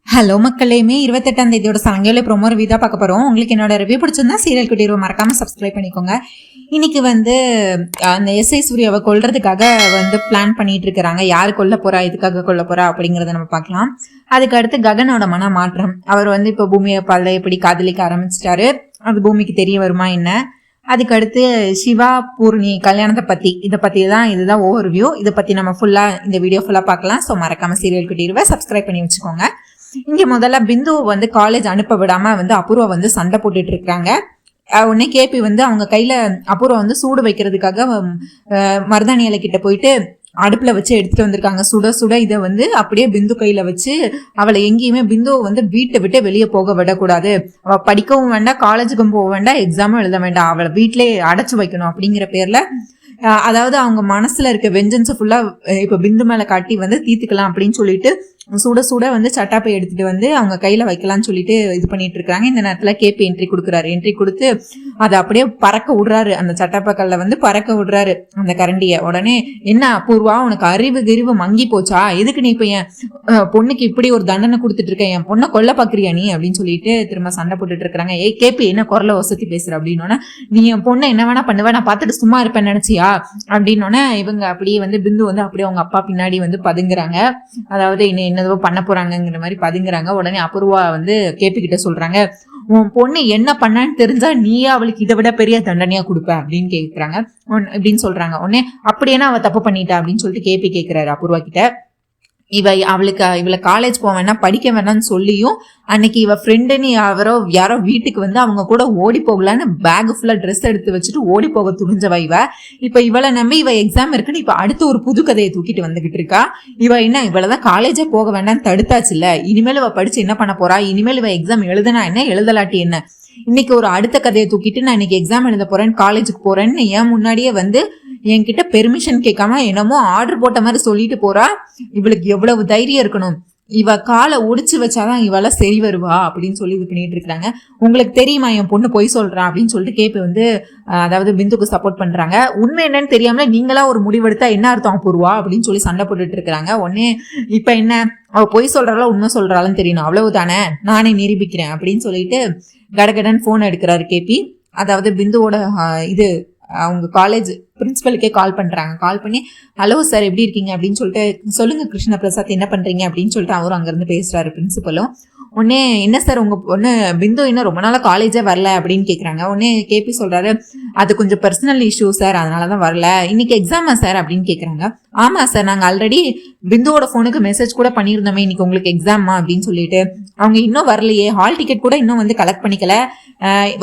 Hello மக்களேமே 28ஆம் தேதியோட சாயங்காலம் promo review தான் பார்க்க போகிறோம். உங்களுக்கு என்னோட ரிவ்யூ பிடிச்சிருந்தா சீரியல் குட்டி மறக்காமல் சப்ஸ்கிரைப் பண்ணிக்கோங்க. இன்னைக்கு அந்த எஸ்ஐ சூர்யாவை கொல்றதுக்காக பிளான் பண்ணிட்டு இருக்கிறாங்க. யார் கொல்ல போறா, இதுக்காக கொல்ல போறா அப்படிங்கிறத நம்ம பார்க்கலாம். அதுக்கு அடுத்து ககனோட மன மாற்றம். அவர் இப்போ பூமியை எப்படி காதலிக்க ஆரம்பிச்சிட்டாரு, அது பூமிக்கு தெரிய வருமா என்ன. அதுக்கு அடுத்து சிவா பூர்ணி கல்யாணத்தை இதை பத்தி தான் இதுதான் ஓவர் வியூ. இதை பத்தி நம்ம இந்த வீடியோ ஃபுல்லா பார்க்கலாம். ஸோ மறக்காம சீரியல் குட்டி சப்ஸ்கிரைப் பண்ணி வச்சுக்கோங்க. இங்க முதல்ல பிந்து காலேஜ் அனுப்ப விடாம அபூர்வா சண்டை போட்டுட்டு இருக்காங்க. உடனே கேபி அவங்க கையில அபூர்வா சூடு வைக்கிறதுக்காக மருதாணி இலை கிட்ட போயிட்டு அடுப்புல வச்சு எடுத்துட்டு வந்திருக்காங்க. சுட சுட இதை அப்படியே பிந்து கையில வச்சு அவளை எங்கேயுமே பிந்துவை வீட்டை விட்டு வெளியே போக விடக்கூடாது, அவ படிக்கவும் வேண்டாம், காலேஜுக்கும் போக வேண்டாம், எக்ஸாமும் எழுத வேண்டாம், அவளை வீட்டிலே அடைச்சு வைக்கணும் அப்படிங்கிற பேர்ல, அதாவது அவங்க மனசுல இருக்க வெஞ்சன்ஸை ஃபுல்லா இப்ப பிந்து மேல காட்டி தீர்த்துக்கலாம் அப்படின்னு சொல்லிட்டு சுட சுட சட்டாப்பை எடுத்துட்டு அவங்க கையில வைக்கலாம்னு சொல்லிட்டு இது பண்ணிட்டு இருக்காங்க. இந்த நேரத்துல கேபி என்ட்ரி கொடுக்குறாரு. என்ட்ரி கொடுத்து அதை அப்படியே பறக்க விடுறாரு. அந்த சட்டாப்பை கல்ல பறக்க விடுறாரு அந்த கரண்டிய. உடனே என்ன அபூர்வா, உனக்கு அறிவு மங்கி போச்சா, எதுக்கு நீ இப்ப என் பொண்ணுக்கு இப்படி ஒரு தண்டனை கொடுத்துட்டு இருக்க, என் பொண்ணை கொல்ல பாக்குறியா நீ அப்படின்னு சொல்லிட்டு திரும்ப சண்டை போட்டுட்டு இருக்காங்க. கேபி என்ன குரலை வசதி பேசுற அப்படின்னோன்னா, நீ என் பொண்ணை என்ன வேணா பண்ணுவ, நான் பார்த்துட்டு சும்மா இருப்பேன் நினைச்சியா அப்படின்னோன்னா இவங்க அப்படியே பிந்து அப்படியே அவங்க அப்பா பின்னாடி பதுங்குறாங்க. அதாவது என்னதோ பண்ண போறாங்கிற மாதிரி பதுங்குறாங்க. உடனே அபூர்வா கேபி கிட்ட சொல்றாங்க, உன் பொண்ணு என்ன பண்ணான்னு தெரிஞ்சா நீயே அவளுக்கு இதை விட பெரிய தண்டனையா கொடுப்ப அப்படின்னு கேக்குறாங்க அப்படின்னு சொல்றாங்க. உடனே அப்படியேனா அவ தப்பு பண்ணிட்டா அப்படின்னு சொல்லிட்டு கேபி கேக்குறாரு அபூர்வா கிட்ட. இவளை காலேஜ் போக வேணாம், படிக்க வேணாம்னு சொல்லியும் அன்னைக்கு இவ ஃப்ரெண்டுன்னு யாரோ வீட்டுக்கு அவங்க கூட ஓடி போகலான்னு பேக் ஃபுல்லா ட்ரெஸ் எடுத்து வச்சுட்டு ஓடி போக துணிஞ்சவ இப்ப இவளை நம்பி இவ எக்ஸாம் இருக்குன்னு இப்ப அடுத்த ஒரு புது கதையை தூக்கிட்டு வந்துகிட்டு இருக்கா. இவளதான் காலேஜே போக வேண்டாம்னு தடுத்தாச்சு இல்ல, இனிமேல் இவ படிச்சு என்ன பண்ண போறா, இனிமேல் இவ எக்ஸாம் எழுதுனா என்ன எழுதலாட்டி என்ன, இன்னைக்கு ஒரு அடுத்த கதையை தூக்கிட்டு நான் இன்னைக்கு எக்ஸாம் எழுத போறேன், காலேஜுக்கு போறேன்னு ஏன் முன்னாடியே என்கிட்ட பெர்மிஷன் கேட்காம என்னமோ ஆர்டர் போட்ட மாதிரி சொல்லிட்டு போறா. இவளுக்கு எவ்வளவு தைரியம் இருக்கணும், இவ காலை ஒடிச்சு வச்சாதான் இவள சரி வருவா அப்படின்னு சொல்லி இது பண்ணிட்டு இருக்காங்க. உங்களுக்கு தெரியுமா என் பொண்ணு பொய் சொல்றா அப்படின்னு சொல்லிட்டு கேபி அதாவது பிந்துக்கு சப்போர்ட் பண்றாங்க. உண்மை என்னன்னு தெரியாமல நீங்களா ஒரு முடிவெடுத்தா என்ன அர்த்தம் அபூர்வா அப்படின்னு சொல்லி சண்டை போட்டுட்டு இருக்காங்க. உடனே இப்ப என்ன, அவ பொய் சொல்றாளா உண்மை சொல்றாளுன்னு தெரியணும், அவ்வளவுதானே, நானே நிரூபிக்கிறேன் அப்படின்னு சொல்லிட்டு கடகடன் போன் எடுக்கிறாரு கேபி. அதாவது பிந்துவோட அவங்க காலேஜ் பிரின்சிபலுக்கே கால் பண்றாங்க. கால் பண்ணி ஹலோ சார் எப்படி இருக்கீங்க அப்படின்னு சொல்லிட்டு, சொல்லுங்க கிருஷ்ண பிரசாத் என்ன பண்றீங்க அப்படின்னு சொல்லிட்டு அவரும் அங்கிருந்து பேசுறாரு பிரின்சிபலும். உடனே என்ன சார் உங்க பொண்ணு பிந்து இன்னும் ரொம்ப நாளா காலேஜே வரல அப்படின்னு கேக்குறாங்க. உடனே கேபி சொல்றாரு, அது கொஞ்சம் பர்சனல் இஷ்யூ சார், அதனாலதான் வரல, இன்னைக்கு எக்ஸாமா சார் அப்படின்னு கேக்குறாங்க. ஆமா சார், நாங்க ஆல்ரெடி பிந்துவோட போனுக்கு மெசேஜ் கூட பண்ணியிருந்தோமே இன்னைக்கு உங்களுக்கு எக்ஸாமா அப்படின்னு சொல்லிட்டு, அவங்க இன்னும் வரலையே, ஹால் டிக்கெட் கூட இன்னும் கலெக்ட் பண்ணிக்கல,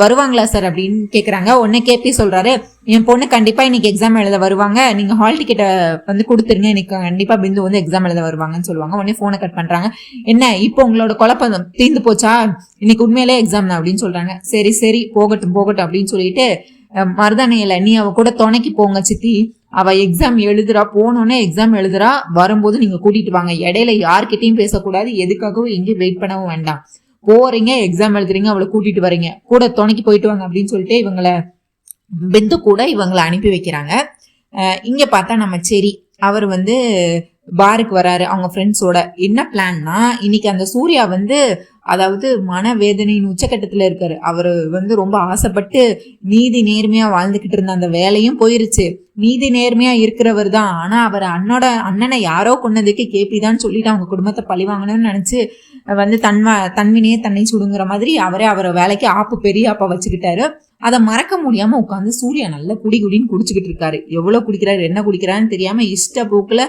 வருவாங்களா சார் அப்படின்னு கேக்குறாங்க. உடனே கேபி சொல்றாரு, என் பொண்ணு கண்டிப்பா இன்னைக்கு எக்ஸாம் எழுத வருவாங்க, நீங்க ஹால் டிக்கெட்டை கொடுத்துருங்க, இன்னைக்கு கண்டிப்பா பிந்து எக்ஸாம் எழுத வருவாங்கன்னு சொல்லுவாங்க. உடனே போனை கட் பண்றாங்க. என்ன இப்போ உங்களோட குழப்பம் தீர்ந்து போச்சா, இன்னைக்கு உண்மையிலே எக்ஸாம் தான் அப்படின்னு சொல்றாங்க. சரி சரி போகட்டும் அப்படின்னு சொல்லிட்டு மருதானையில நீ அவ கூட துணைக்கு போங்க சித்தி, அவ எக்ஸாம் எழுதுறா, போனோன்னே எக்ஸாம் எழுதுறா, வரும்போது நீங்க கூட்டிட்டு வாங்க, இடையில யார்கிட்டையும் பேசக்கூடாது, எதுக்காகவும் எங்கேயும் வெயிட் பண்ணவும் வேண்டாம், போறீங்க எக்ஸாம் எழுதுறீங்க, அவளை கூட்டிட்டு வரீங்க, கூட துணைக்கு போயிட்டு வாங்க அப்படின்னு சொல்லிட்டு பிந்து கூட இவங்களை அனுப்பி வைக்கிறாங்க. இங்க பார்த்தா நம்ம சரி அவர் பாருக்கு வராரு அவங்க ஃப்ரெண்ட்ஸோட. என்ன பிளான்னா, இன்னைக்கு அந்த சூர்யா அதாவது மனவேதனையின் உச்சக்கட்டத்துல இருக்காரு. அவரு ரொம்ப ஆசைப்பட்டு நீதி நேர்மையா வாழ்ந்துகிட்டு இருந்த அந்த வேலையும் போயிருச்சு. நீதி நேர்மையா இருக்கிறவர் தான், ஆனா அவர் அண்ணனை யாரோ கொன்னதுக்கு கேபி தான் சொல்லிட்டு அவங்க குடும்பத்தை பழி வாங்கணும்னு நினைச்சு தன்வினையே தன்னை சுடுங்கிற மாதிரி அவரை வேலைக்கு பெரிய ஆப்பா வச்சுக்கிட்டாரு. அதை மறக்க முடியாம உட்காந்து சூர்யா நல்ல குடின்னு குடிச்சுக்கிட்டு இருக்காரு. எவ்வளவு குடிக்கிறாரு என்ன குடிக்கிறாருன்னு தெரியாம இஷ்ட போக்குல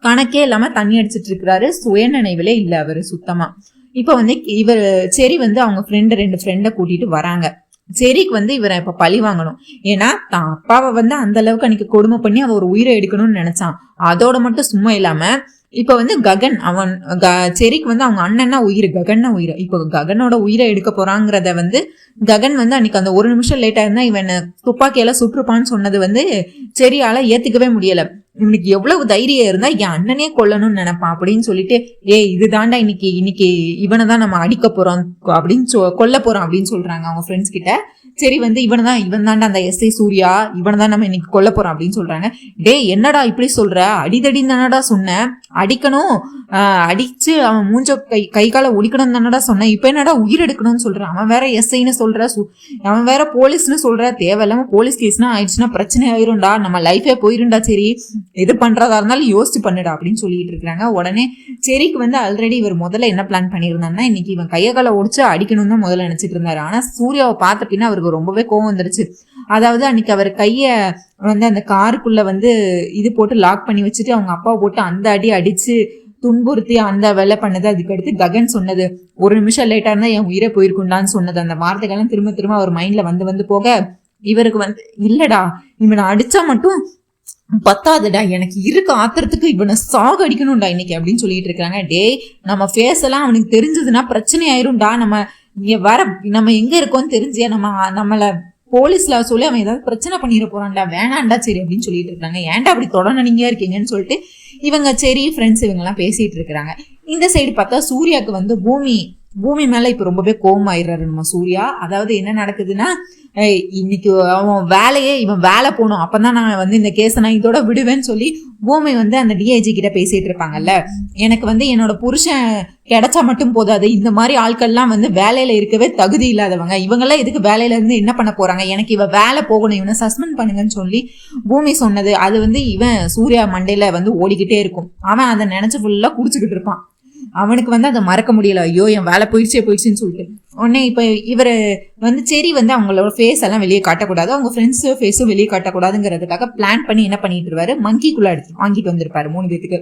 கணக்கே இல்லாம தண்ணி அடிச்சிட்டு இருக்கிறாரு. சுயநினைவிலே இல்ல அவரு சுத்தமா. இப்ப இவர் சரி அவங்க ரெண்டு ஃப்ரெண்டை கூட்டிட்டு வராங்க. செரிக்கு இவரை இப்ப பழி வாங்கணும். ஏன்னா தான் அப்பாவை அந்த அளவுக்கு அன்னைக்கு கொடுமை பண்ணி அவ ஒரு உயிரை எடுக்கணும்னு நினைச்சான். அதோட மட்டும் சும்மா இல்லாம இப்ப ககன் செரிக்கு அவங்க அண்ணன்னா உயிர், ககன்னா உயிர். இப்ப ககனோட உயிரை எடுக்க போறாங்கிறத ககன் அன்னைக்கு அந்த ஒரு நிமிஷம் லேட்டா இருந்தா இவன் துப்பாக்கியால சுற்றுப்பான்னு சொன்னது செரியால ஏத்துக்கவே முடியல. இவனுக்கு எவ்வளவு தைரியம் இருந்தா என் அண்ணனே கொல்லணும்னு நினைப்பான் அப்படின்னு சொல்லிட்டு இது தாண்டா இன்னைக்கு இவனை தான் நம்ம அடிக்க போறோம் அப்படின்னு கொல்ல போறோம் அப்படின்னு சொல்றாங்க அவங்க ஃப்ரெண்ட்ஸ் கிட்ட. சரி இவன் தாண்டா அந்த எஸ்ஐ சூர்யா, இவனை தான் நம்ம இன்னைக்கு கொல்ல போறோம் அப்படின்னு சொல்றாங்க. என்னடா இப்படி சொல்ற, அடிதடின்னு தானடா சொன்னேன், அடிக்கணும், அடிச்சு அவன் மூஞ்ச கை கால ஒடிக்கணும் தானடா சொன்னேன், இப்ப என்னடா உயிர் எடுக்கணும்னு சொல்றான். அவன் வேற எஸ்ஐன்னு சொல்ற, அவன் வேற போலீஸ்னு சொல்ற, தேவையில்லாம போலீஸ் கேஸ்னா ஆயிடுச்சுன்னா பிரச்சனை ஆயிரும்டா, நம்ம லைஃபே போயிருண்டா, சரி எது பண்றதா இருந்தாலும் யோசிச்சு பண்ணுடா அப்படின்னு சொல்லிட்டு இருக்காங்க. உடனே செரிக்கு ஆல்ரெடி இவர் முதல்ல என்ன பிளான் பண்ணியிருந்தாருன்னா, இன்னைக்கு இவன் கைய கால ஒடிச்சு அடிக்கணும் தான் முதல்ல நினைச்சிட்டு இருந்தாரு. ஆனா சூர்யாவை பார்த்த பின்னா அவருக்கு ரொம்பவே கோவம் வந்துருச்சு. அதாவது அன்னைக்கு அவர் கைய அந்த காருக்குள்ள இது போட்டு லாக் பண்ணி வச்சுட்டு அவங்க அப்பாவை போட்டு அந்த அடி அடிச்சு துன்புறுத்தி அந்த வேலை பண்ணது. அதுக்கடுத்து ககன் சொன்னது, ஒரு நிமிஷம் லேட்டா இருந்தா என் உயிரை போயிருக்குண்டான்னு சொன்னது, அந்த வார்த்தைகள்லாம் திரும்ப திரும்ப அவர் மைண்ட்ல வந்து போக இவருக்கு இல்லடா இவனை அடிச்சா மட்டும் பத்தாதுடா, எனக்கு இருக்க ஆத்திரத்துக்கு இவனை சாக அடிக்கணும்டா இன்னைக்கு அப்படின்னு சொல்லிட்டு இருக்காங்க. நம்ம ஃபேஸ் எல்லாம் அவனுக்கு தெரிஞ்சதுன்னா பிரச்சனை ஆயிரும்டா, நம்ம எங்க இருக்கோம்னு தெரிஞ்சே நம்மள போலீஸ்ல சொல்லி அவன் ஏதாவது பிரச்சனை பண்ணிட போறான்டா, வேணாண்டா சரி அப்படின்னு சொல்லிட்டு இருக்காங்க. ஏன்டா அப்படி தொடர்ந்து நீங்க இருக்கீங்கன்னு சொல்லிட்டு இவங்க சரி ஃப்ரெண்ட்ஸ் இவங்க எல்லாம் பேசிட்டு இருக்கிறாங்க. இந்த சைடு பார்த்தா சூர்யாவுக்கு பூமி மேல இப்ப ரொம்பவே கோவமாயிடுறாரு நம்ம சூர்யா. அதாவது என்ன நடக்குதுன்னா, இன்னைக்கு இவன் வேலை போகணும், அப்பதான் நான் இந்த கேஸை நான் இதோட விடுவேன்னு சொல்லி பூமி அந்த டிஐஜி கிட்ட பேசிட்டு இருப்பாங்கல்ல, எனக்கு என்னோட புருஷன் கிடைச்சா மட்டும் போதாது, இந்த மாதிரி ஆட்கள்லாம் வேலையில இருக்கவே தகுதி இல்லாதவங்க, இவங்கெல்லாம் இதுக்கு வேலையில இருந்து என்ன பண்ண போறாங்க, எனக்கு இவ வேலை போகணும், இவனை சஸ்பெண்ட் பண்ணுங்கன்னு சொல்லி பூமி சொன்னது. அது இவன் சூர்யா மண்டையில ஓடிக்கிட்டே இருக்கும். அவன் அதை நினைச்சு ஃபுல்லா குடிச்சுக்கிட்டு இருப்பான். அவனுக்கு அதை மறக்க முடியல, ஐயோ என் வேலை போயிடுச்சுன்னு சொல்லிட்டு உடனே இப்ப இவரு சரி அவங்களோட ஃபேஸ் எல்லாம் வெளியே காட்டக்கூடாது, அவங்க ஃப்ரெண்ட்ஸ் ஃபேஸும் வெளியே காட்டக்கூடாதுங்கிறதுக்காக பிளான் பண்ணி என்ன பண்ணிட்டு இருவாரு, மங்கிக்குள்ள வாங்கிட்டு வந்திருப்பாரு 3 பேத்துக்கு.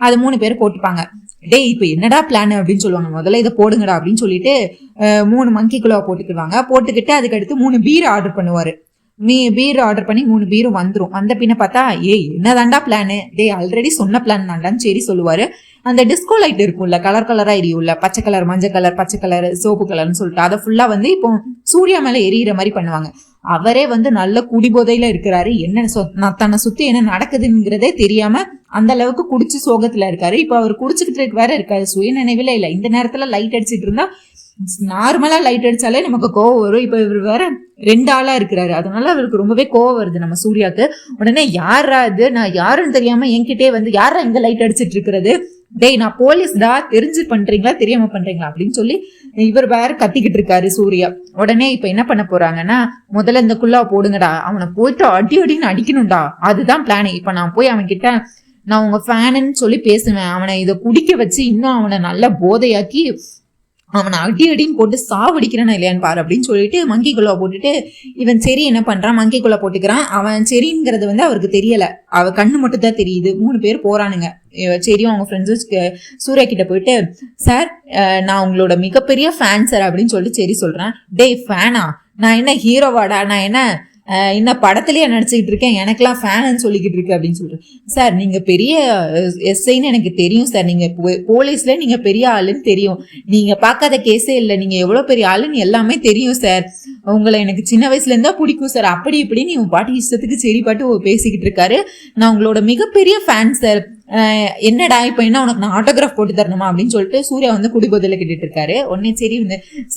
அது 3 பேர் போட்டுப்பாங்க. இப்ப என்னடா பிளான் அப்படின்னு சொல்லுவாங்க, முதல்ல இதை போடுங்கடா அப்படின்னு சொல்லிட்டு 3 மங்கிக்குள்ள போட்டுக்கிட்டு அதுக்கடுத்து 3 பீர் ஆர்டர் பண்ணுவாரு. பீர் ஆர்டர் பண்ணி 3 பீரும் வந்துரும். வந்த பின்ன பார்த்தா என்னதாண்டா பிளானு, ஆல்ரெடி சொன்ன பிளான் தாண்டான்னு சரி சொல்லுவாரு. அந்த டிஸ்கோ லைட் இருக்கும்ல, கலர் கலரா எரியும்ல, பச்சை கலர், மஞ்சள் கலர், பச்சை கலர், சோப்பு கலர்னு சொல்லிட்டு அதை ஃபுல்லா இப்போ சூர்யா மேல எரியிற மாதிரி பண்ணுவாங்க. அவரே நல்ல குடிபோதையில இருக்கிறாரு, என்ன தன்னை சுத்தி என்ன நடக்குதுங்கிறதே தெரியாம அந்த அளவுக்கு குடிச்சு சோகத்துல இருக்காரு. இப்ப அவர் குடிச்சுக்கிட்டு வேற இருக்காரு, சுய நினைவில இல்ல. இந்த நேரத்துல லைட் அடிச்சிட்டு இருந்தா, நார்மலா லைட் அடிச்சாலே நமக்கு கோவம் வரும். இப்ப இவர் வேற 2 ஆளா இருக்கிறாரு, அதனால அவருக்கு ரொம்பவே கோவம் வருது நம்ம சூர்யாக்கு. உடனே யாரா இது, நான் யாருன்னு தெரியாம என்கிட்டே யாரா இங்க லைட் அடிச்சிட்டு இருக்கிறது, நான் போலீஸ்டா, தெரிஞ்சு பண்றீங்களா தெரியாம பண்றீங்களா அப்படின்னு சொல்லி இவர் வேற கத்திக்கிட்டு இருக்காரு சூர்யா. உடனே இப்ப என்ன பண்ண போறாங்கன்னா, முதல்ல இந்த குள்ளா போடுங்கடா, அவனை போயிட்டு அடின்னு அடிக்கணும்டா, அதுதான் பிளான். இப்ப நான் போய் அவன் கிட்ட நான் உங்க ஃபேனுன்னு சொல்லி பேசுவேன், அவனை இதை குடிக்க வச்சு இன்னும் அவனை நல்லா போதையாக்கி அவனை அடின்னு போட்டு சாவடிக்கிறானா இல்லையான்னு பாரு அப்படின்னு சொல்லிட்டு மங்கிக்குள்ளா போட்டுட்டு இவன் சரி என்ன பண்றான், மங்கிக்குள்ளா போட்டுக்கிறான். அவன் சரிங்கிறது அவருக்கு தெரியல, அவ கண்ணு மட்டும் தான் தெரியுது. 3 பேர் போறானுங்க. சரியும் அவங்க ஃப்ரெண்ட்ஸும் சூர்யா கிட்ட போயிட்டு, சார் நான் உங்களோட மிகப்பெரிய ஃபேன் சார் அப்படின்னு சொல்லிட்டு சரி சொல்றேன். ஃபேனா, நான் என்ன ஹீரோவாடா, நான் என்ன படத்துலயே நடிச்சுக்கிட்டு இருக்கேன், எனக்கெல்லாம் ஃபேன்னு சொல்லிக்கிட்டு இருக்கு அப்படின்னு சொல்றேன். சார் நீங்க பெரிய எஸ்ஐன்னு எனக்கு தெரியும் சார், நீங்க போலீஸ்ல நீங்க பெரிய ஆளுன்னு தெரியும், நீங்க பார்க்காத கேஸே இல்லை, நீங்க எவ்வளவு பெரிய ஆளுன்னு எல்லாமே தெரியும் சார், உங்களை எனக்கு சின்ன வயசுல இருந்தா பிடிக்கும் சார், அப்படி இப்படின்னு இவன் பாட்டு இஷ்டத்துக்கு சரி பாட்டு பேசிக்கிட்டு இருக்காரு. நான் உங்களோட மிகப்பெரிய ஃபேன் சார், என்னடா இப்ப என்ன உனக்கு நான் ஆட்டோகிராஃப் போட்டு தரணுமா அப்படின்னு சொல்லிட்டு சூர்யா குடிபோதையில கேட்டுட்டு இருக்காரு. உடனே சரி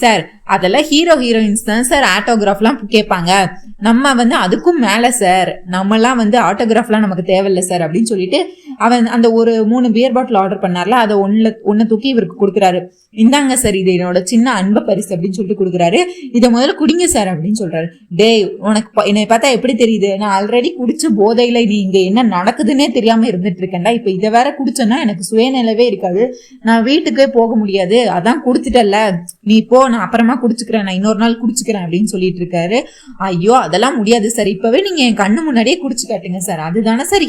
சார் அதெல்லாம் ஹீரோயின்ஸ் தான் சார் ஆட்டோகிராஃப்லாம் கேட்பாங்க, நம்ம அதுக்கும் மேல சார், நம்மலாம் ஆட்டோகிராஃப்லாம் நமக்கு தேவையில்லை சார் அப்படின்னு சொல்லிட்டு அவன் அந்த ஒரு 3 பியர் பாட்டில் ஆர்டர் பண்ணார்ல, அதை ஒன்னு தூக்கி இவருக்கு கொடுக்குறாரு. இந்தாங்க சார், இது என்னோட சின்ன அன்பு பரிசு அப்படின்னு சொல்லிட்டு கொடுக்குறாரு. இதை முதல்ல குடிங்க சார் அப்படின்னு சொல்றாரு. உனக்கு என்னை பார்த்தா எப்படி தெரியுது, நான் ஆல்ரெடி குடிச்சு போதையில நீ இங்க என்ன நடக்குதுன்னே தெரியாம இருந்துட்டு இருக்கேன்டா, இப்ப இதை வேற குடிச்சேன்னா எனக்கு சுயநிலவே இருக்காது, நான் வீட்டுக்கே போக முடியாது, அதான் குடிச்சிட்டல்ல நீ போ, நான் அப்புறமா குடிச்சுக்கிறேன், நான் இன்னொரு நாள் குடிச்சுக்கிறேன் அப்படின்னு சொல்லிட்டு இருக்காரு. ஐயோ அதெல்லாம் முடியாது சார், இப்பவே நீங்க என் கண்ணு முன்னாடியே குடிச்சு காட்டுங்க சார், அதுதானே சார்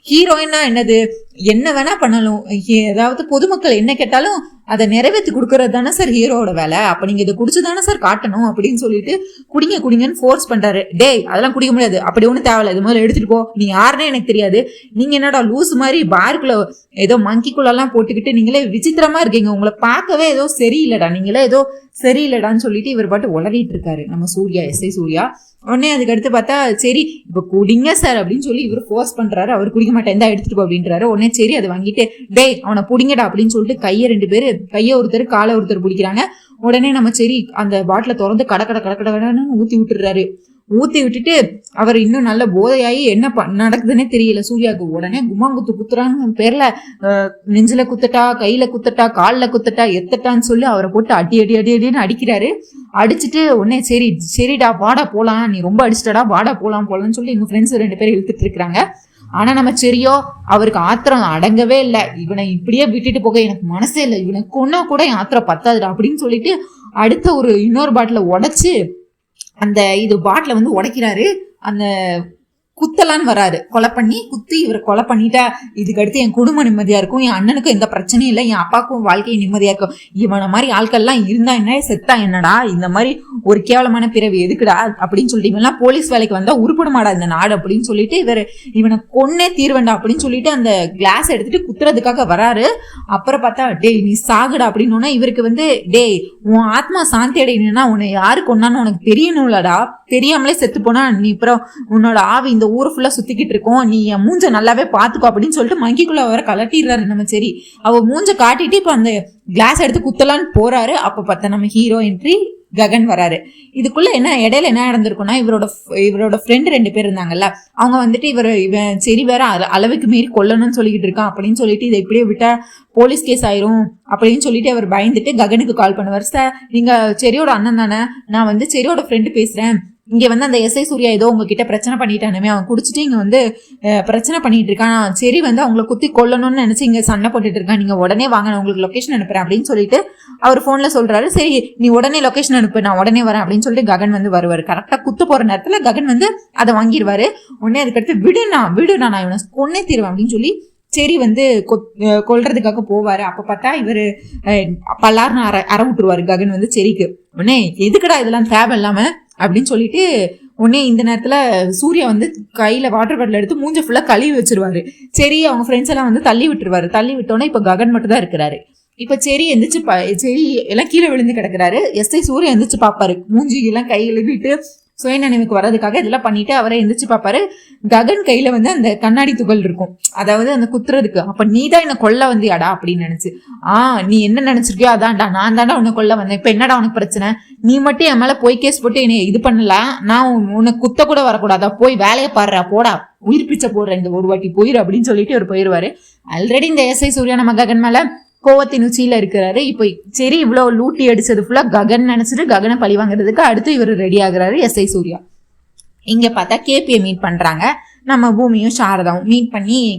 ஹீரோயின்னா என்னது, என்ன வேணா பண்ணலாம், ஏதாவது பொதுமக்கள் என்ன கேட்டாலும் அதை நிறைவேற்றி கொடுக்கறது தானே சார் ஹீரோட வேலை, அப்ப நீங்க இதை குடிச்சுதானே சார் காட்டணும் அப்படின்னு சொல்லிட்டு குடிங்கன்னு ஃபோர்ஸ் பண்றாரு. அதெல்லாம் குடிக்க முடியாது, அப்படி ஒன்றும் தேவையில்ல, இது முதல்ல எடுத்துட்டு போ, நீ யாருன்னே எனக்கு தெரியாது, நீங்க என்னடா லூஸ் மாதிரி பார்க்குள்ள ஏதோ மங்கிக்குள்ளெல்லாம் போட்டுக்கிட்டு நீங்களே விசித்திரமா இருக்கீங்க, உங்களை பார்க்கவே ஏதோ சரியில்லடா, நீங்களே ஏதோ சரியில்லடான்னு சொல்லிட்டு இவர் பாட்டு உளறிட்டு இருக்காரு நம்ம சூர்யா, எஸ்ஐ சூர்யா. உடனே அதுக்கு அடுத்து பார்த்தா சரி இப்போ குடிங்க சார் அப்படின்னு சொல்லி இவர் ஃபோர்ஸ் பண்றாரு. அவர் குடிக்க மாட்டேன், எந்த எடுத்துட்டு போ அப்படின்றாரு. உடனே சரி அதை வாங்கிட்டு டேய் அவனை பிடிங்கடா அப்படின்னு சொல்லிட்டு கையை ஒருத்தர் காலை ஒருத்தர் பிடிக்கிறாங்க. உடனே நம்ம சரி அந்த பாட்டில திறந்து கடன்னு ஊத்தி விட்டுறாரு. ஊத்தி விட்டுட்டு அவர் இன்னும் நல்ல போதையாகி என்ன நடக்குதுன்னே தெரியல சூர்யாவுக்கு. உடனே கும்மாங்குத்து குத்துறான்னு பேர்ல நெஞ்சில குத்தட்டா, கையில குத்தட்டா, காலில் குத்தட்டா, எத்தட்டான்னு சொல்லி அவரை போட்டு அடின்னு அடிக்கிறாரு. அடிச்சுட்டு உடனே சரிடா வாடா போலாம், நீ ரொம்ப அடிச்சிட்டடா வாடா போலாம்னு சொல்லி எங்க ஃப்ரெண்ட்ஸ் 2 பேரும் இழுத்துட்டு இருக்கிறாங்க. ஆனா நம்ம சரியோ அவருக்கு ஆத்திரம் அடங்கவே இல்லை. இவனை இப்படியே விட்டுட்டு போக எனக்கு மனசே இல்லை, இவனை கொன்னா கூட என் ஆத்திரம் பத்தாதுடா அப்படின்னு சொல்லிட்டு அடுத்த இன்னொரு பாட்டில உடைச்சு அந்த பாட்டில வந்து உடைக்கிறாரு. அந்த குத்தலான்னு வராரு, கொலை பண்ணி குத்தி இவரை கொலை பண்ணிட்டா இதுக்கு அடுத்து என் குடும்ப நிம்மதியா இருக்கும், என் அண்ணனுக்கும் எந்த பிரச்சனையும் இல்லை, என் அப்பாவுக்கும் வாழ்க்கை நிம்மதியா இருக்கும். இவனை மாதிரி ஆட்கள்லாம் இருந்தா என்ன செத்தா என்னடா, இந்த மாதிரி ஒரு கேவலமான பிறவி எதுக்குடா அப்படின்னு சொல்லிட்டு இவெல்லாம் போலீஸ் வேலைக்கு வந்தா உருப்படமாடா இந்த நாடு அப்படின்னு சொல்லிட்டு இவனை கொன்னே தீர்வேண்டா அப்படின்னு சொல்லிட்டு அந்த கிளாஸ் எடுத்துட்டு குத்துறதுக்காக வராரு. அப்புறம் பார்த்தா டேய் நீ சாகுடா அப்படின்னு இவருக்கு வந்து டேய் உன் ஆத்மா சாந்தி அடையணும்னா உன்னை யாரு கொண்டான்னு உனக்கு தெரியணும்லடா, தெரியாமலே செத்து போனா நீ அப்புறம் உன்னோட ஆவி இந்த ஊரை ஃபுல்லா சுத்திக்கிட்டு இருக்கோம், நீ என் மூஞ்ச நல்லாவே பாத்துக்கோ அப்படின்னு சொல்லிட்டு மங்கிக்குள்ள அவரை கலட்டிடுறாரு. நம்ம சரி அவ மூஞ்ச காட்டிட்டு இப்ப அந்த கிளாஸ் எடுத்து குத்தலான்னு போறாரு. அப்ப பார்த்தா நம்ம ஹீரோ என்ட்ரி ககன் வராரு. இதுக்குள்ள இடையில என்ன நடந்திருக்கும்னா இவரோட ஃப்ரெண்டு 2 பேர் இருந்தாங்கல்ல, அவங்க வந்துட்டு இவன் சரி வேற அளவுக்கு மீறி கொல்லணும்னு சொல்லிக்கிட்டு இருக்கான் அப்படின்னு சொல்லிட்டு இதை இப்படியே விட்டா போலீஸ் கேஸ் ஆயிரும் அப்படின்னு சொல்லிட்டு அவர் பயந்துட்டு ககனுக்கு கால் பண்ணுவார். சார் நீங்க செரியோட அண்ணன் தானே, நான் வந்து செரியோட ஃப்ரெண்டு பேசுறேன், இங்க வந்து அந்த எஸ்ஐ சூர்யா ஏதோ உங்ககிட்ட பிரச்சனை பண்ணிட்டானுமே, அவன் குடிச்சிட்டு இங்க வந்து பிரச்சனை பண்ணிட்டு இருக்கான், சரி வந்து அவங்களை குத்தி கொல்லணும்னு நினைச்சு இங்க சண்டை போட்டுட்டு இருக்கான், நீங்க உடனே வாங்க நான் உங்களுக்கு லொகேஷன் அனுப்புறேன் அப்படின்னு சொல்லிட்டு அவர் போன்ல சொல்றாரு. சரி நீ உடனே லொகேஷன் அனுப்பு, நான் உடனே வரேன் அப்படின்னு சொல்லிட்டு ககன் வந்து வருவாரு. கரெக்டா குத்து போற நேரத்துல ககன் வந்து அதை வாங்கிடுவாரு. உடனே அதுக்கடுத்து விடுனா நான் இவனை கொன்னே தீருவேன் அப்படின்னு சொல்லி சரி வந்து கொல்றதுக்காக போவாரு. அப்ப பார்த்தா இவரு பல்லார்னு அற விட்டுருவாரு ககன் வந்து சரிக்கு. உடனே எதுக்குடா இதெல்லாம் தேவை இல்லாம அப்படின்னு சொல்லிட்டு உடனே இந்த நேரத்துல சூர்யா வந்து கையில வாட்டர் பாட்டில் எடுத்து மூஞ்ச ஃபுல்லா கழுவி வச்சிருவாரு. சரி அவங்க ஃப்ரெண்ட்ஸ் எல்லாம் வந்து தள்ளி விட்டுருவாரு. தள்ளி விட்டோன்னே இப்ப ககன் மட்டும் தான் இருக்கிறாரு. இப்ப சரி எந்திரிச்சு சரி எல்லாம் கீழே விழுந்து கிடக்குறாரு. எஸ்ஐ சூர்யா எந்திரிச்சு பாப்பாரு, மூஞ்சி எல்லாம் கை எழுதிட்டு சுயநினைவுக்கு வர்றதுக்காக இதெல்லாம் பண்ணிட்டு அவரை எந்திரிச்சு பாப்பாரு. ககன் கையில வந்து அந்த கண்ணாடி துகள் இருக்கும், அதாவது அந்த குத்துறதுக்கு. அப்ப நீ தான் என்ன கொல்ல வந்தியாடா அப்படின்னு நினைச்சு, நீ என்ன நினைச்சிருக்கியோ அதான்டா, நான் தாண்டா உன்னை கொல்ல வந்தேன், இப்ப என்னடா உனக்கு பிரச்சனை, நீ மட்டும் என் மேல போய் கேஸ் போட்டு என்னை இது பண்ணல, நான் உனக்கு குத்த கூட வரக்கூடாதா, போய் வேலையை பாடுறா போடா, உயிர் பிச்சை போடுறேன் இந்த ஒரு வாட்டி போயிரு அப்படின்னு சொல்லிட்டு அவர் போயிருவாரு. ஆல்ரெடி இந்த எஸ்ஐ சூர்யா நம்ம ககன் மேல கோவத்தின் உச்சியில இருக்கிறாரு. இப்போ சரி இவ்வளவு லூட்டி அடிச்சது ஃபுல்லா ககன் நினைச்சிட்டு ககனை பழி வாங்குறதுக்கு அடுத்து இவர் ரெடி ஆகுறாரு எஸ்ஐ சூர்யா. இங்க பார்த்தா கேபியை மீட் பண்றாங்க. நம்ம பூமியும் சாரதாவும்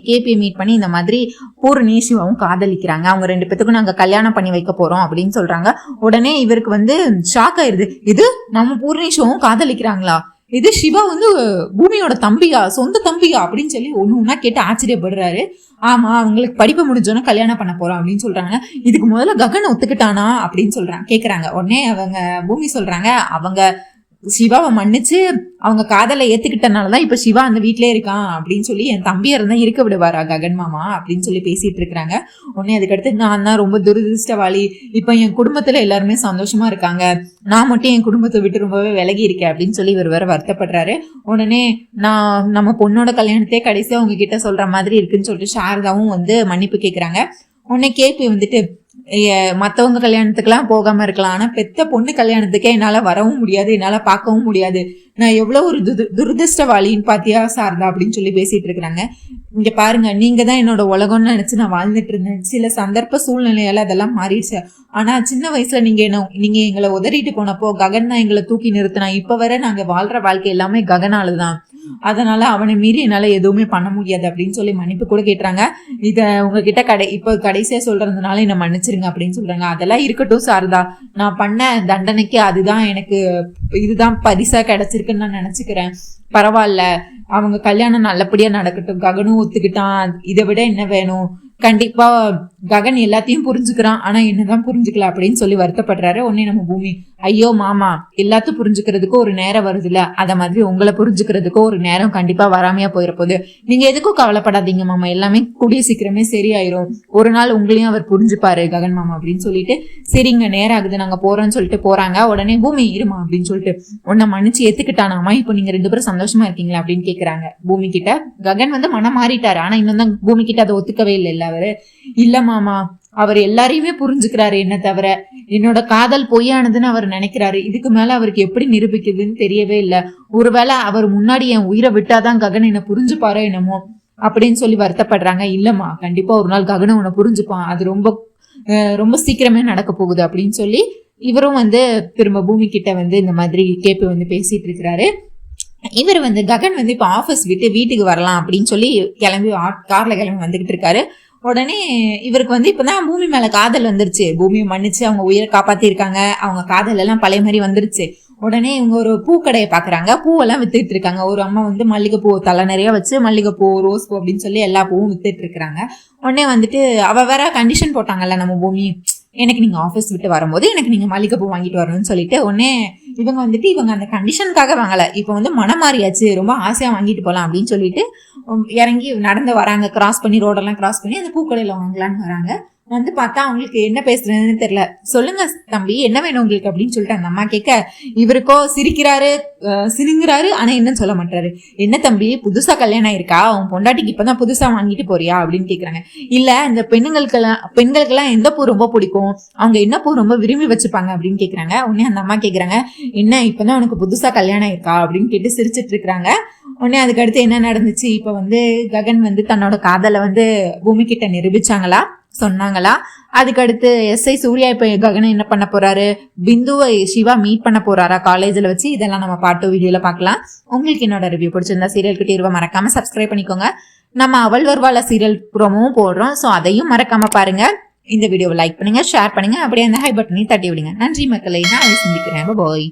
கேபியை மீட் பண்ணி இந்த மாதிரி பூர்ணி சிவாவும் காதலிக்கிறாங்க, அவங்க 2 பேத்துக்கும் நாங்க கல்யாணம் பண்ணி வைக்க போறோம் அப்படின்னு சொல்றாங்க. உடனே இவருக்கு வந்து ஷாக் ஆயிருது, இது நம்ம பூர்ணி சிவாவும் காதலிக்கிறாங்களா, இது சிவா வந்து பூமியோட தம்பியா, சொந்த தம்பியா அப்படின்னு சொல்லி ஒண்ணு கேட்டு ஆச்சரியப்படுறாரு. ஆமா அவங்களுக்கு படிப்பு முடிஞ்சோன்னா கல்யாணம் பண்ண போறோம் அப்படின்னு சொல்றாங்க. இதுக்கு முதல்ல ககன் ஒத்துக்கிட்டானா அப்படின்னு சொல்றாங்க கேக்குறாங்க. உடனே அவங்க பூமி சொல்றாங்க, அவங்க சிவாவை மன்னிச்சு அவங்க காதலை ஏத்துக்கிட்டனாலதான் இப்ப சிவா அந்த வீட்லயே இருக்கான் அப்படின்னு சொல்லி, என் தம்பியா இருந்தா இருக்க விடுவாரா ககன் மாமா அப்படின்னு சொல்லி பேசிட்டு இருக்கிறாங்க. உடனே அதுக்கடுத்து நான் தான் ரொம்ப துரதிருஷ்டவாளி, இப்ப என் குடும்பத்துல எல்லாருமே சந்தோஷமா இருக்காங்க, நான் மட்டும் என் குடும்பத்தை விட்டு ரொம்பவே விலகி இருக்கேன் அப்படின்னு சொல்லி இவர் வேற வருத்தப்படுறாரு. உடனே நம்ம பொண்ணோட கல்யாணத்தையே கடைசியா அவங்க கிட்ட சொல்ற மாதிரி இருக்குன்னு சொல்லிட்டு சாரதாவும் வந்து மன்னிப்பு கேக்குறாங்க. உடனே கேபி வந்துட்டு மத்தவங்க கல்யாணத்துக்கெல்லாம் போகாம இருக்கலாம், ஆனா பெத்த பொண்ணு கல்யாணத்துக்கே என்னால வரவும் முடியாது, என்னால பார்க்கவும் முடியாது, நான் எவ்வளவு ஒரு துரதிருஷ்டவாளின்னு பாத்தியா சாரதா அப்படின்னு சொல்லி பேசிட்டு இருக்கிறாங்க. இங்க பாருங்க, நீங்க தான் என்னோட உலகம்னு நினைச்சு நான் வாழ்ந்துட்டு இருந்தேன், சில சந்தர்ப்ப சூழ்நிலையால அதெல்லாம் மாறிடுச்சு, ஆனா சின்ன வயசுல நீங்க எங்களை உதறிட்டு போனப்போ ககன் தான் எங்களை தூக்கி நிறுத்தினா, இப்ப வர நாங்க வாழ்ற வாழ்க்கை எல்லாமே ககனாலதான், அதனால அவனை மீறி என்னால எதுவுமே பண்ண முடியாது அப்படின்னு சொல்லி மன்னிப்பு கூட கேட்டுறாங்க. இத உங்ககிட்ட இப்ப கடைசியா சொல்றதுனால என்ன மன்னிச்சிருங்க அப்படின்னு சொல்றாங்க. அதெல்லாம் இருக்கட்டும் சாரதா, நான் பண்ண தண்டனைக்கு அதுதான் எனக்கு இதுதான் பரிசா கிடைச்சிருக்குன்னு நான் நினைச்சுக்கிறேன், பரவாயில்ல, அவங்க கல்யாணம் நல்லபடியா நடக்கட்டும், ககனும் ஒத்துக்கிட்டான், இதை விட என்ன வேணும், கண்டிப்பா ககன் எல்லாத்தையும் புரிஞ்சுக்கிறான், ஆனா என்னதான் புரிஞ்சுக்கல அப்படின்னு சொல்லி வருத்தப்படுறாரு. உடனே நம்ம பூமி, ஐயோ மாமா, எல்லாத்தையும் புரிஞ்சுக்கிறதுக்கும் ஒரு நேரம் வருதுல்ல, அத மாதிரி உங்களை புரிஞ்சுக்கிறதுக்கும் ஒரு நேரம் கண்டிப்பா வராமையா போயிட போகுது. நீங்க எதுக்கும் கவலைப்படாதீங்க மாமா, எல்லாமே கூடிய சீக்கிரமே சரியாயிரும். ஒரு நாள் உங்களையும் அவர் புரிஞ்சுப்பாரு ககன் மாமா அப்படின்னு சொல்லிட்டு, சரிங்க நேரம் ஆகுது நாங்க போறோம்னு சொல்லிட்டு போறாங்க. உடனே பூமி இருமா அப்படின்னு சொல்லிட்டு உன்னை மன்னிச்சு ஏத்துக்கிட்டானாமா, இப்போ நீங்க 2 பேரும் சந்தோஷமா இருக்கீங்களா அப்படின்னு கேக்குறாங்க பூமி கிட்ட. ககன் வந்து மனம் மாறிட்டாரு, ஆனா இன்னும் தான் பூமி கிட்ட அதை ஒத்துக்கவே இல்லை. அவரு இல்ல மாமா, அவர் எல்லாரையுமே புரிஞ்சுக்கிறாரு, என்ன தவிர என்னோட காதல் பொய்யானதுன்னு அவர் நினைக்கிறாரு. இதுக்கு மேல அவருக்கு எப்படி நிரூபிக்குதுன்னு தெரியவே இல்லை. ஒருவேளை அவர் முன்னாடி என் உயிரை விட்டாதான் ககன் என்ன புரிஞ்சுப்பாரோ என்னமோ அப்படின்னு சொல்லி வருத்தப்படுறாங்க. இல்லம்மா, கண்டிப்பா ஒரு நாள் ககனை உன்னை புரிஞ்சுப்பான், அது ரொம்ப ரொம்ப சீக்கிரமே நடக்க போகுது அப்படின்னு சொல்லி இவரும் வந்து திரும்ப பூமி கிட்ட வந்து இந்த மாதிரி கேப்பு வந்து பேசிட்டு இருக்கிறாரு. இவர் வந்து ககன் வந்து இப்போ ஆஃபீஸ் விட்டு வீட்டுக்கு வரலாம் அப்படின்னு சொல்லி கிளம்பி கார்ல கிளம்பி வந்துகிட்டு இருக்காரு. உடனே இவருக்கு வந்து இப்பதான் பூமி மேல காதல் வந்துருச்சு. பூமியை மன்னிச்சு அவங்க உயிரை காப்பாத்திருக்காங்க, அவங்க காதல் எல்லாம் பழைய மாதிரி வந்துருச்சு. உடனே இவங்க ஒரு பூக்கடையை பாக்குறாங்க, பூவெல்லாம் வித்துட்டு இருக்காங்க. ஒரு அம்மா வந்து மல்லிகைப்பூ தலை நிறைய வச்சு மல்லிகைப்பூ, ரோஸ் பூ அப்படின்னு சொல்லி எல்லா பூவும் வித்துட்டு இருக்கிறாங்க. உடனே வந்துட்டு அவ வேற கண்டிஷன் போட்டாங்கல்ல நம்ம பூமி, எனக்கு நீங்க ஆஃபீஸ் விட்டு வரும்போது எனக்கு நீங்க மல்லிகைப்பூ வாங்கிட்டு வரணும்னு சொல்லிட்டு, உடனே இவங்க வந்துட்டு இவங்க அந்த கண்டிஷனுக்காக வாங்கல, இப்போ வந்து மனம் மாறியாச்சு, ரொம்ப ஆசையா வாங்கிட்டு போகலாம் அப்படின்னு சொல்லிட்டு இறங்கி நடந்து வராங்க. கிராஸ் பண்ணி ரோடெல்லாம் கிராஸ் பண்ணி அந்த பூக்கடையில வாங்கலான்னு வராங்க. வந்து பார்த்தா அவங்களுக்கு என்ன பேசுறதுன்னு தெரியல. சொல்லுங்க தம்பி, என்ன வேணும் உங்களுக்கு அப்படின்னு சொல்லிட்டு அந்த அம்மா கேட்க, இவருக்கோ சிரிக்கிறாரு, சிரிங்கிறாரு, ஆனா என்னன்னு சொல்ல மாட்டாரு. என்ன தம்பி, புதுசா கல்யாணம் ஆயிருக்கா, உன் பொண்டாட்டிக்கு இப்பதான் புதுசா வாங்கிட்டு போறியா அப்படின்னு கேக்குறாங்க. இல்ல, இந்த பெண்களுக்கெல்லாம் எந்த பூ ரொம்ப பிடிக்கும், அவங்க என்ன பூ ரொம்ப விரும்பி வச்சுப்பாங்க அப்படின்னு கேக்குறாங்க. உடனே அந்த அம்மா கேக்குறாங்க, என்ன இப்பதான் உனக்கு புதுசா கல்யாணம் ஆயிருக்கா அப்படின்னு கேட்டு சிரிச்சிட்டு இருக்கிறாங்க. உடனே அதுக்கு அடுத்து என்ன நடந்துச்சு, இப்ப வந்து ககன் வந்து தன்னோட காதலை வந்து பூமி கிட்ட நிரூபிச்சாங்களா, சொன்னாங்களா. அதுக்கடுத்து எஸ்ஐ சூர்யா இப்ப ககனை என்ன பண்ண போறாரு, பிந்துவை சிவா மீட் பண்ண போறாரா காலேஜ்ல வச்சு, இதெல்லாம் நம்ம பார்ட் 2 வீடியோல பார்க்கலாம். உங்களுக்கு என்னோட ரிவ்யூ பிடிச்சிருந்தா சீரியல் குட்டி இருவ மறக்காம சப்ஸ்கிரைப் பண்ணிக்கோங்க. நம்ம அவள் வருவாள சீரியல் ப்ரோமோவும் போடுறோம், ஸோ அதையும் மறக்காம பாருங்க. இந்த வீடியோவை லைக் பண்ணுங்க, ஷேர் பண்ணுங்க, அப்படியே அந்த ஹை பட்டனையும் தட்டி விடுங்க. நன்றி மக்களை, நான் சந்திக்கிறேன். பாய்.